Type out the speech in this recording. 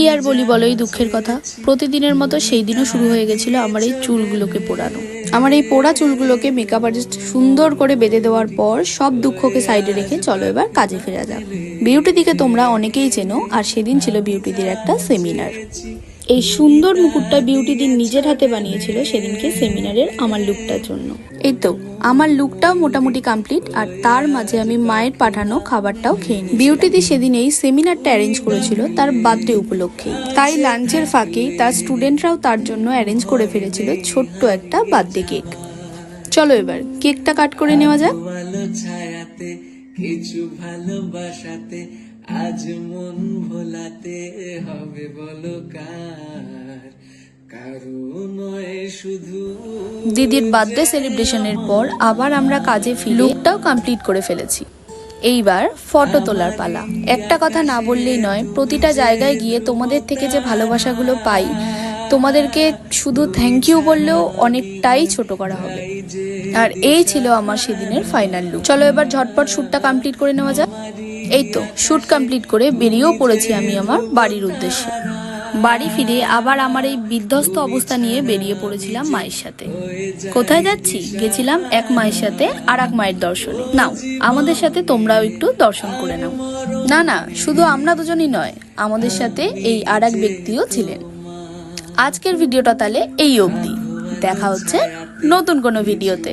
কি আর বলি বলো এই দুঃখের কথা। প্রতিদিনের মতো সেই দিনও শুরু হয়ে গেছিল আমার এই চুলগুলোকে পোড়ানো। আমার এই পোড়া চুলগুলোকে মেকআপ আর্টিস্ট সুন্দর করে বেঁধে দেওয়ার পর সব দুঃখকে সাইডে রেখে চলো এবার কাজে ফেরা যাক। বিউটি দিকে তোমরা অনেকেই চেনো, আর সেদিন ছিল বিউটি দির একটা সেমিনার। এই সুন্দর মুকুটটা বিউটি দিন নিজের হাতে বানিয়েছিল সেদিনকে সেমিনারের আমার লুকটার জন্য। এই তো আমার লুকটাও মোটামুটি কমপ্লিট, আর তার মাঝে আমি মায়ের পাঠানো খাবারটাও খেয়ে নিই। বিউটি দি সেদিন এই সেমিনারটা অ্যারেঞ্জ করেছিল তার বার্থডে উপলক্ষে, তাই লাঞ্চের ফাঁকেই তার স্টুডেন্টরাও তার জন্য অ্যারেঞ্জ করে ফেলেছিল ছোট্ট একটা বার্থডে কেক। চলো এবার কেকটা কাট করে নেওয়া যাক। কিছু ভালোবাসাতে আজ মন ভোলাতে হবে বলো দিদির বার্থডে সেলিব্রেশনের পর আবার আমরা কাজে ফিরে লুকটাও কমপ্লিট করে ফেলেছি। এইবার ফটো তোলার পালা। একটা কথা না বললেই নয়, প্রতিটা জায়গায় গিয়ে তোমাদের থেকে যে ভালোবাসাগুলো পাই, তোমাদেরকে শুধু থ্যাংক ইউ বললেও অনেকটাই ছোট করা হবে। আর এই ছিল আমার সেদিনের ফাইনাল লুক। চলো এবার ঝটপট শ্যুটটা কমপ্লিট করে নেওয়া যাক। এই তো শ্যুট কমপ্লিট করে বেরিয়েও পড়েছি আমি আমার বাড়ির উদ্দেশ্যে। বাড়ি ফিরে আবার আমার এই বিধ্বস্ত অবস্থা নিয়ে বেরিয়ে পড়েছিলাম মায়ের সাথে। কোথায় যাচ্ছি? গেছিলাম এক মায়ের সাথে আর এক মায়ের দর্শনে। নাও আমাদের সাথে তোমরাও একটু দর্শন করে নাও। না না, শুধু আমরা দুজনই নয়, আমাদের সাথে এই আর এক ব্যক্তিও ছিলেন। আজকের ভিডিওটা তাহলে এই অবধি। দেখা হচ্ছে নতুন কোনো ভিডিওতে।